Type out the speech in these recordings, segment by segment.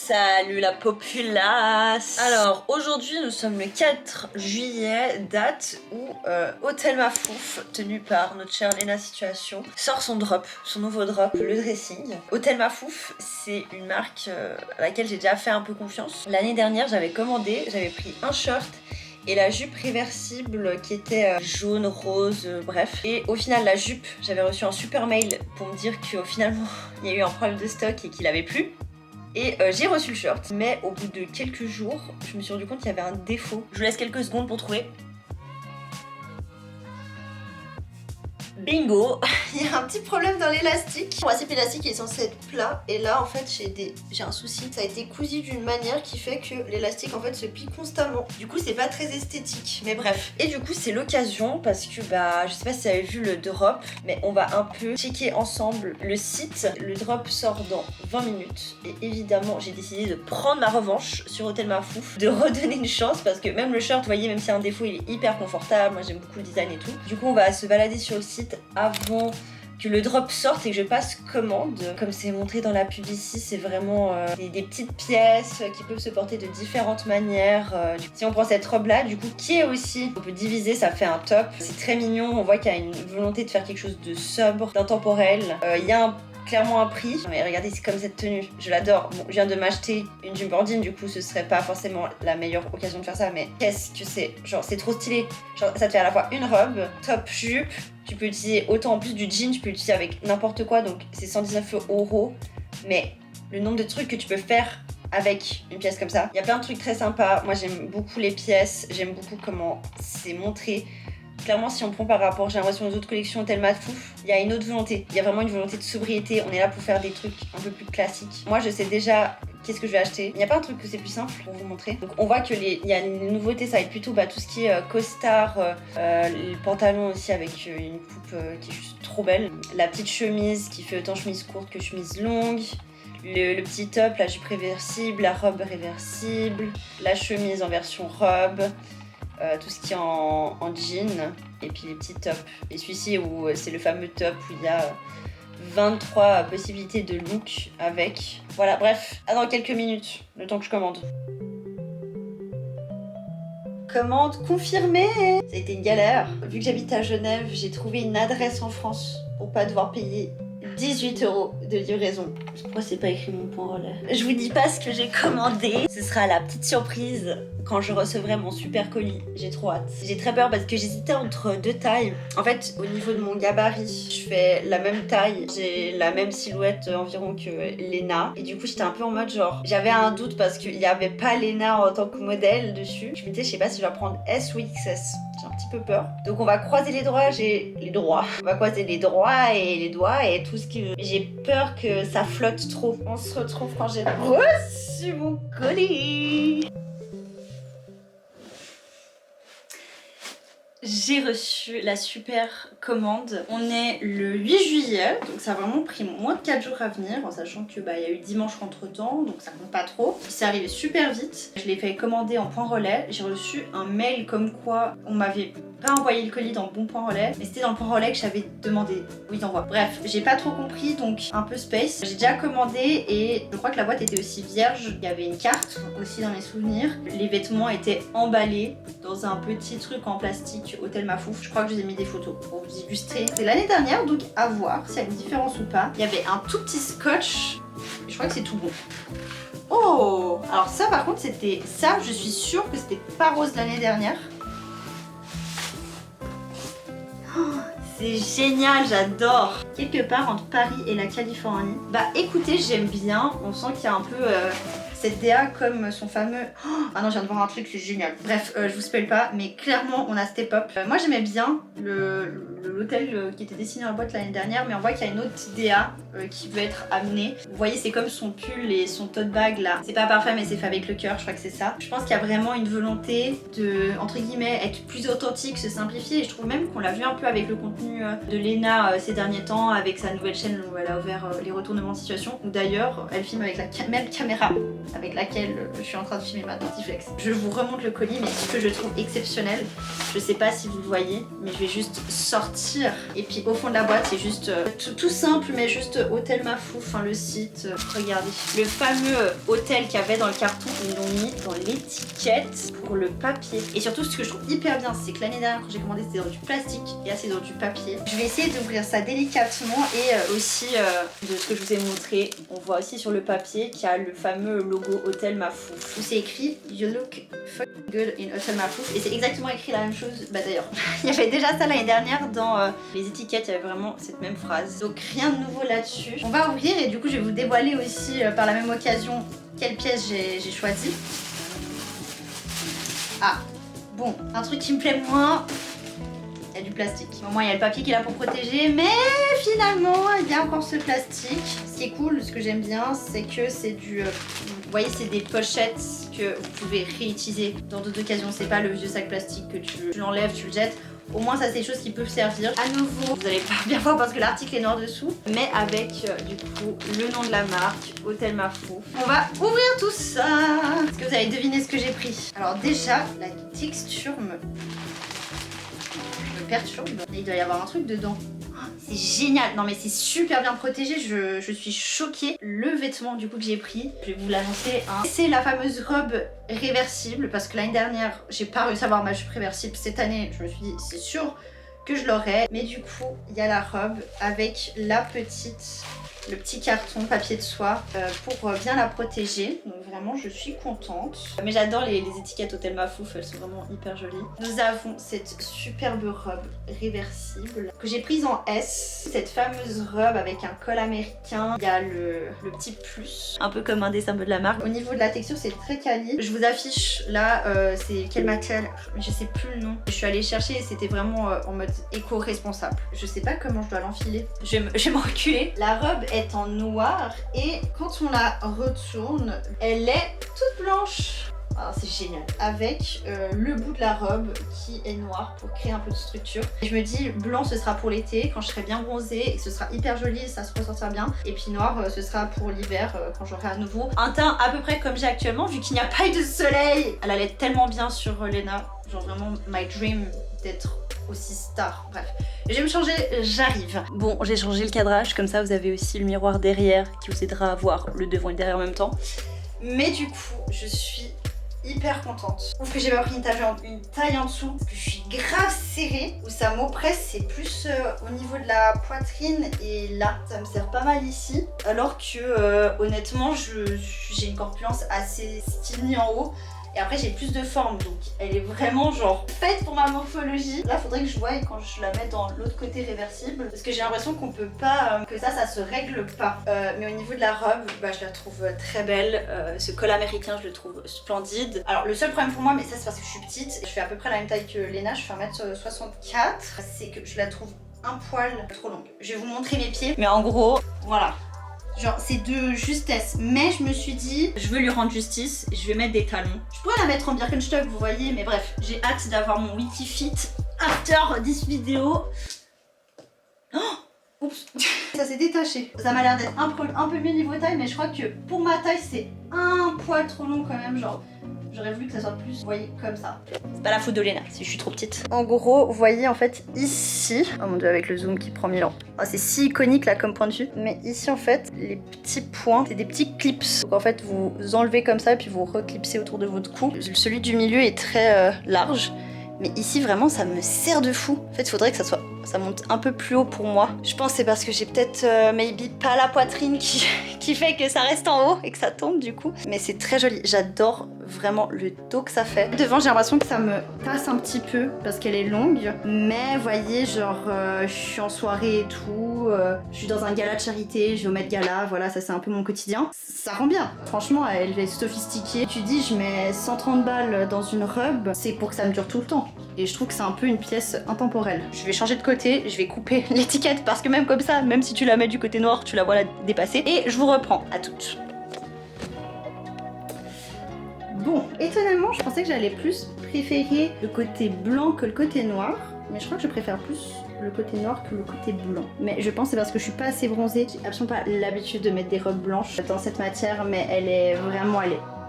Salut la populace. Alors aujourd'hui nous sommes le 4 juillet, date où Hôtel Mafouf, tenu par notre chère Léna Situation, sort son nouveau drop, le dressing. Hôtel Mafouf, c'est une marque à laquelle j'ai déjà fait un peu confiance. L'année dernière j'avais commandé, j'avais pris un short et la jupe réversible qui était jaune, rose, bref. Et au final la jupe, j'avais reçu un super mail pour me dire qu'au finalement il y a eu un problème de stock et qu'il avait plus. Et j'ai reçu le short, mais au bout de quelques jours, je me suis rendu compte qu'il y avait un défaut. Je vous laisse quelques secondes pour trouver. Bingo. Il y a un petit problème dans l'élastique. Mon principe élastique est censé être plat et là en fait j'ai un souci. Ça a été cousu d'une manière qui fait que l'élastique en fait se plie constamment. Du coup c'est pas très esthétique, mais bref. Et du coup c'est l'occasion parce que je sais pas si vous avez vu le drop, mais on va un peu checker ensemble le site. Le drop sort dans 20 minutes et évidemment j'ai décidé de prendre ma revanche sur Hôtel Mafouf, de redonner une chance parce que même le short, vous voyez, même s'il y a un défaut, il est hyper confortable. Moi j'aime beaucoup le design et tout. Du coup on va se balader sur le site avant que le drop sorte et que je passe commande. Comme c'est montré dans la pub ici, c'est vraiment des petites pièces qui peuvent se porter de différentes manières. Si on prend cette robe là, du coup, qui est aussi, on peut diviser, ça fait un top. C'est très mignon, on voit qu'il y a une volonté de faire quelque chose de sobre, d'intemporel. Il y a clairement un prix. Mais regardez, c'est comme cette tenue, je l'adore. Bon, je viens de m'acheter une Jumbordine, du coup ce serait pas forcément la meilleure occasion de faire ça, mais qu'est-ce que c'est? Genre c'est trop stylé. Genre ça te fait à la fois une robe, top, jupe. Tu peux utiliser autant en plus du jean, tu peux l'utiliser avec n'importe quoi, donc c'est 119 €. Mais le nombre de trucs que tu peux faire avec une pièce comme ça, il y a plein de trucs très sympas. Moi j'aime beaucoup les pièces, j'aime beaucoup comment c'est montré. Clairement, si on prend par rapport, j'ai l'impression, aux autres collections Hôtel Mafouf, il y a une autre volonté. Il y a vraiment une volonté de sobriété. On est là pour faire des trucs un peu plus classiques. Moi, je sais déjà qu'est-ce que je vais acheter. Il n'y a pas un truc que c'est plus simple pour vous montrer. Donc, on voit que il y a une nouveauté, ça va être plutôt tout ce qui est costard, les pantalons aussi avec une coupe qui est juste trop belle. La petite chemise qui fait autant chemise courte que chemise longue. Le petit top, la jupe réversible, la robe réversible, la chemise en version robe. Tout ce qui est en jean et puis les petits tops. Et celui-ci où c'est le fameux top où il y a 23 possibilités de look avec. Voilà, bref, à dans quelques minutes, le temps que je commande. Commande confirmée. Ça a été une galère. Vu que j'habite à Genève, j'ai trouvé une adresse en France pour pas devoir payer 18 € de livraison. Pourquoi c'est pas écrit mon point relais? Je vous dis pas ce que j'ai commandé. Ce sera la petite surprise quand je recevrai mon super colis. J'ai trop hâte. J'ai très peur parce que j'hésitais entre deux tailles. En fait, au niveau de mon gabarit, je fais la même taille. J'ai la même silhouette environ que Léna. Et du coup, j'étais un peu en mode genre... J'avais un doute parce qu'il n'y avait pas Léna en tant que modèle dessus. Je me disais, je sais pas si je vais prendre S ou XS. J'ai un petit peu peur. Donc on va croiser les doigts. On va croiser les droits et les doigts et tout ce qui... J'ai peur que ça flotte trop. On se retrouve quand j'ai reçu mon colis. J'ai reçu la super commande. On est le 8 juillet, donc ça a vraiment pris moins de 4 jours à venir, en sachant que y a eu dimanche entre temps, donc ça compte pas trop. C'est arrivé super vite. Je l'ai fait commander en point relais. J'ai reçu un mail comme quoi on m'avait pas envoyé le colis dans le bon point relais, mais c'était dans le point relais que j'avais demandé. Oui, t'envoies. Bref, j'ai pas trop compris, donc un peu space. J'ai déjà commandé et je crois que la boîte était aussi vierge. Il y avait une carte aussi dans mes souvenirs. Les vêtements étaient emballés dans un petit truc en plastique Hôtel Mafouf. Je crois que je vous ai mis des photos pour vous illustrer. C'est l'année dernière, donc à voir s'il y a une différence ou pas. Il y avait un tout petit scotch. Je crois que c'est tout bon. Oh! Alors ça par contre c'était... Ça je suis sûre que c'était pas rose l'année dernière. Oh, c'est génial, j'adore. Quelque part entre Paris et la Californie. Bah écoutez, j'aime bien. On sent qu'il y a un peu... cette DA comme son fameux... Oh, ah non, je viens de voir un truc, c'est génial. Bref, je vous spoil pas, mais clairement, on a Step Up. Moi, j'aimais bien l'hôtel qui était dessiné dans la boîte l'année dernière, mais on voit qu'il y a une autre DA qui veut être amenée. Vous voyez, c'est comme son pull et son tote bag là. C'est pas parfait, mais c'est fait avec le cœur, je crois que c'est ça. Je pense qu'il y a vraiment une volonté de, entre guillemets, être plus authentique, se simplifier. Et je trouve même qu'on l'a vu un peu avec le contenu contenu de Léna ces derniers temps avec sa nouvelle chaîne où elle a ouvert les retournements de situation. Ou d'ailleurs, elle filme avec la même caméra avec laquelle je suis en train de filmer ma Dentiflex. Je vous remonte le colis, mais ce que je trouve exceptionnel, je sais pas si vous le voyez, mais je vais juste sortir. Et puis au fond de la boîte, c'est juste tout simple, mais juste Hôtel Mafouf, enfin le site. Regardez, le fameux hôtel qu'il y avait dans le carton, ils l'ont mis dans l'étiquette pour le papier. Et surtout, ce que je trouve hyper bien, c'est que l'année dernière, quand j'ai commandé, c'était dans du plastique et là, c'est dans du papier. Je vais essayer d'ouvrir ça délicatement et aussi de ce que je vous ai montré, on voit aussi sur le papier qu'il y a le fameux logo Hôtel Mafouf où c'est écrit You look fucking good in Hôtel Mafouf et c'est exactement écrit la même chose. Bah d'ailleurs, il y avait déjà ça l'année dernière dans les étiquettes, il y avait vraiment cette même phrase. Donc rien de nouveau là-dessus. On va ouvrir et du coup, je vais vous dévoiler aussi par la même occasion quelle pièce j'ai choisi. Ah, bon, un truc qui me plaît moins. Il y a du plastique. Au moins il y a le papier qui est là pour protéger, mais finalement il y a encore ce plastique. Ce qui est cool, ce que j'aime bien, c'est que c'est du... vous voyez, c'est des pochettes que vous pouvez réutiliser dans d'autres occasions. C'est pas le vieux sac plastique que tu l'enlèves, tu le jettes. Au moins ça c'est des choses qui peuvent servir. À nouveau, vous allez pas bien voir parce que l'article est noir dessous, mais avec du coup le nom de la marque, Hôtel Mafouf. On va ouvrir tout ça. Est-ce que vous avez deviné ce que j'ai pris? Alors déjà, la texture me perturbe. Il doit y avoir un truc dedans. C'est génial. Non mais c'est super bien protégé. Je suis choquée. Le vêtement du coup que j'ai pris, je vais vous l'annoncer. C'est la fameuse robe réversible parce que l'année dernière, j'ai pas réussi à avoir ma jupe réversible. Cette année, je me suis dit c'est sûr que je l'aurai. Mais du coup, il y a la robe avec le petit carton papier de soie pour bien la protéger. Donc vraiment je suis contente. Mais j'adore les étiquettes Hôtel Mafouf, elles sont vraiment hyper jolies. Nous avons cette superbe robe réversible que j'ai prise en S. Cette fameuse robe avec un col américain. Il y a le petit plus, un peu comme un dessin de la marque. Au niveau de la texture c'est très quali. Je vous affiche là, c'est quelle matière, je sais plus le nom. Je suis allée chercher et c'était vraiment en mode éco-responsable. Je sais pas comment je dois l'enfiler. Je vais me reculer. La robe est en noir et quand on la retourne, elle est toute blanche. Ah, c'est génial. Avec le bout de la robe qui est noir pour créer un peu de structure. Et je me dis, blanc ce sera pour l'été quand je serai bien bronzée et ce sera hyper joli et ça se ressortira bien. Et puis noir ce sera pour l'hiver quand j'aurai à nouveau un teint à peu près comme j'ai actuellement vu qu'il n'y a pas eu de soleil. Elle allait tellement bien sur Léna. Genre vraiment my dream d'être aussi star. Bref, je vais me changer, j'arrive. Bon, j'ai changé le cadrage, comme ça vous avez aussi le miroir derrière qui vous aidera à voir le devant et le derrière en même temps. Mais du coup, je suis hyper contente. Sauf que j'ai pas pris une taille en dessous parce que je suis grave serrée. Où ça m'oppresse, c'est plus au niveau de la poitrine et là, ça me sert pas mal ici. Alors que honnêtement, j'ai une corpulence assez skinny en haut. Et après j'ai plus de forme, donc elle est vraiment genre faite pour ma morphologie. Là faudrait que je voie quand je la mette dans l'autre côté réversible. Parce que j'ai l'impression qu'on peut pas, que ça se règle pas. Mais au niveau de la robe, bah, je la trouve très belle. Ce col américain je le trouve splendide. Alors le seul problème pour moi, mais ça c'est parce que je suis petite. Je fais à peu près la même taille que Léna, je fais 1m64. C'est que je la trouve un poil trop longue. Je vais vous montrer mes pieds. Mais en gros, voilà. Genre c'est de justesse, mais je me suis dit je veux lui rendre justice, je vais mettre des talons. Je pourrais la mettre en Birkenstock vous voyez, mais bref, j'ai hâte d'avoir mon wiki fit after this vidéo. Oh, oups. Ça s'est détaché. Ça m'a l'air d'être un peu mieux niveau taille, mais je crois que pour ma taille c'est un poil trop long quand même, genre j'aurais voulu que ça soit plus, vous voyez, comme ça. C'est pas la faute de Léna, si je suis trop petite. En gros, vous voyez en fait ici, oh mon dieu avec le zoom qui prend 1000 ans. Oh, c'est si iconique là comme point de vue. Mais ici en fait, les petits points, c'est des petits clips. Donc en fait, vous enlevez comme ça et puis vous reclipsez autour de votre cou. Celui du milieu est très large. Mais ici vraiment ça me sert de fou. En fait il faudrait que ça monte un peu plus haut pour moi. Je pense que c'est parce que j'ai peut-être maybe pas la poitrine qui fait que ça reste en haut et que ça tombe du coup. Mais c'est très joli, j'adore vraiment le dos que ça fait. Devant j'ai l'impression que ça me tasse un petit peu parce qu'elle est longue. Mais vous voyez genre je suis en soirée et tout, je suis dans un gala de charité, je vais au Met Gala, voilà ça c'est un peu mon quotidien. Ça rend bien, franchement elle est sophistiquée. Tu dis je mets 130 balles dans une robe, c'est pour que ça me dure tout le temps. Et je trouve que c'est un peu une pièce intemporelle. Je vais changer de côté, je vais couper l'étiquette parce que même comme ça, même si tu la mets du côté noir, tu la vois la dépasser. Et je vous reprends, à toutes. Bon, étonnamment, je pensais que j'allais plus préférer le côté blanc que le côté noir. Mais je crois que je préfère plus le côté noir que le côté blanc. Mais je pense que c'est parce que je suis pas assez bronzée. J'ai absolument pas l'habitude de mettre des robes blanches dans cette matière, mais elle est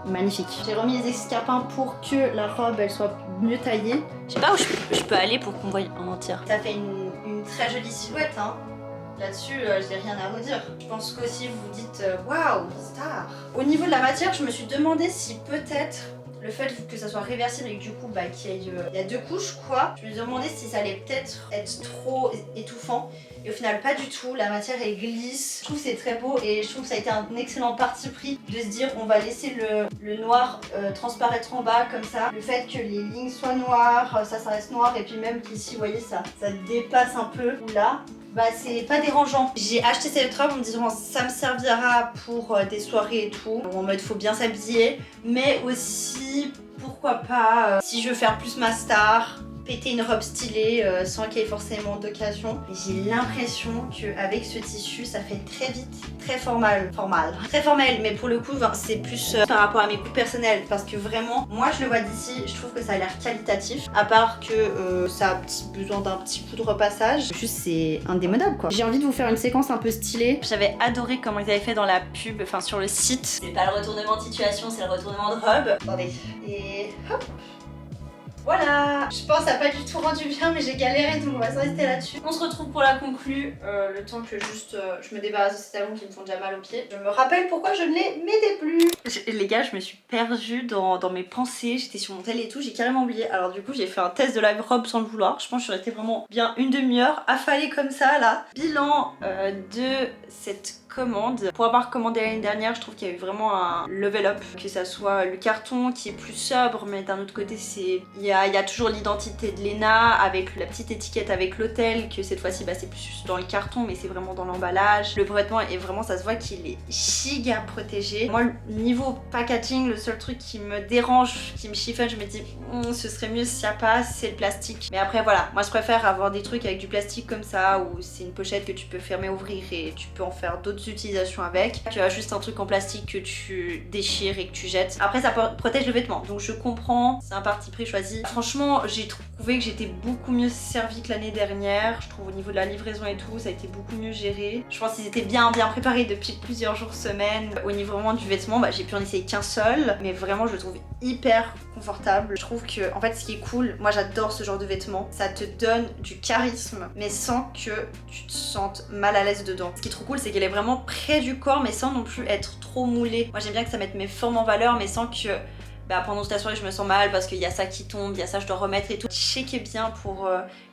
magnifique. J'ai remis les escarpins pour que la robe elle soit mieux taillée. Je sais pas où je peux aller pour qu'on voie en entière. Ça fait une très jolie silhouette, hein. Là-dessus, j'ai rien à redire. Je pense qu'aussi vous dites waouh, star. Au niveau de la matière, je me suis demandé si peut-être le fait que ça soit réversible et que du coup il y a 2 couches quoi, je me suis demandé si ça allait peut-être être trop étouffant. Et au final pas du tout, la matière elle glisse. Je trouve que c'est très beau et je trouve que ça a été un excellent parti pris de se dire on va laisser le noir transparaître en bas comme ça. Le fait que les lignes soient noires, ça reste noir et puis même qu'ici vous voyez ça dépasse un peu ou là. Bah c'est pas dérangeant. J'ai acheté cette robe en me disant ça me servira pour des soirées et tout, en mode faut bien s'habiller, mais aussi pourquoi pas si je veux faire plus ma star, péter une robe stylée sans qu'il y ait forcément d'occasion. J'ai l'impression qu'avec ce tissu ça fait très vite très formel, très formel, mais pour le coup c'est plus par rapport à mes goûts personnels parce que vraiment moi je le vois d'ici, je trouve que ça a l'air qualitatif, à part que ça a besoin d'un petit coup de repassage. Juste c'est indémodable quoi. J'ai envie de vous faire une séquence un peu stylée. J'avais adoré comment ils avaient fait dans la pub, enfin sur le site. C'est pas le retournement de situation, c'est le retournement de robe. Attendez, et hop. Voilà. Je pense que ça n'a pas du tout rendu bien, mais j'ai galéré, donc on va se rester là-dessus. On se retrouve pour la conclue, le temps que juste je me débarrasse de ces talons qui me font déjà mal aux pieds. Je me rappelle pourquoi je ne les mettais plus. Les gars, je me suis perdue dans mes pensées, j'étais sur mon tel et tout, j'ai carrément oublié. Alors du coup, j'ai fait un test de la robe sans le vouloir. Je pense que je suis restée vraiment bien une demi-heure affalée comme ça là. Bilan de cette commande. Pour avoir commandé l'année dernière, je trouve qu'il y a eu vraiment un level up, que ça soit le carton qui est plus sobre, mais d'un autre côté il y a toujours l'identité de Léna avec la petite étiquette avec l'hôtel, que cette fois-ci c'est plus dans le carton mais c'est vraiment dans l'emballage. Le vêtement est vraiment, ça se voit qu'il est giga protégé. Moi niveau packaging, le seul truc qui me dérange, qui me chiffonne, je me dis ce serait mieux s'il n'y a pas, c'est le plastique. Mais après voilà, moi je préfère avoir des trucs avec du plastique comme ça où c'est une pochette que tu peux fermer, ouvrir et tu peux en faire d'autres utilisations avec. Tu as juste un truc en plastique que tu déchires et que tu jettes. Après ça protège le vêtement, donc je comprends, c'est un parti pris choisi. Franchement j'ai trouvé que j'étais beaucoup mieux servie que l'année dernière. Je trouve au niveau de la livraison et tout, ça a été beaucoup mieux géré. Je pense qu'ils étaient bien préparés depuis plusieurs jours, semaines. Au niveau vraiment du vêtement, j'ai pu en essayer qu'un seul, mais vraiment je le trouve hyper confortable. Je trouve que en fait ce qui est cool, moi j'adore ce genre de vêtements, ça te donne du charisme mais sans que tu te sentes mal à l'aise dedans. Ce qui est trop cool, c'est qu'elle est vraiment près du corps mais sans non plus être trop moulée. Moi j'aime bien que ça mette mes formes en valeur mais sans que pendant toute la soirée je me sens mal parce qu'il y a ça qui tombe, il y a ça je dois remettre et tout. Checkez bien pour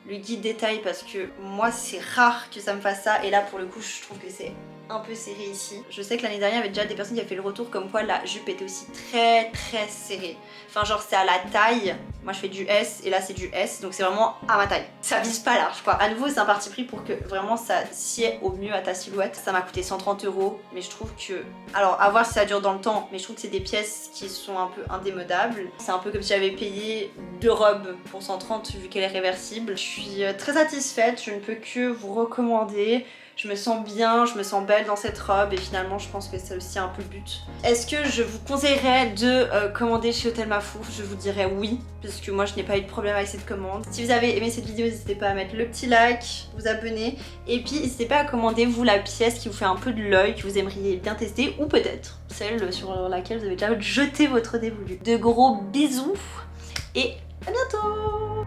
le guide détail parce que moi c'est rare que ça me fasse ça et là pour le coup je trouve que c'est un peu serré ici. Je sais que l'année dernière il y avait déjà des personnes qui avaient fait le retour comme quoi la jupe était aussi très serrée. Enfin genre c'est à la taille, moi je fais du S et là c'est du S donc c'est vraiment à ma taille. Ça vise pas large quoi. À nouveau c'est un parti pris pour que vraiment ça sied au mieux à ta silhouette. Ça m'a coûté 130 € mais je trouve que, alors à voir si ça dure dans le temps, mais je trouve que c'est des pièces qui sont un peu indémodables. C'est un peu comme si j'avais payé 2 robes pour 130 vu qu'elle est réversible. Je suis très satisfaite, je ne peux que vous recommander. Je me sens bien, je me sens belle dans cette robe et finalement je pense que c'est aussi un peu le but. Est-ce que je vous conseillerais de commander chez Hôtel Mafouf? Je vous dirais oui, parce que moi je n'ai pas eu de problème avec cette commande. Si vous avez aimé cette vidéo, n'hésitez pas à mettre le petit like, vous abonner et puis n'hésitez pas à commander vous la pièce qui vous fait un peu de l'œil, que vous aimeriez bien tester ou peut-être celle sur laquelle vous avez déjà jeté votre dévolu. De gros bisous et à bientôt!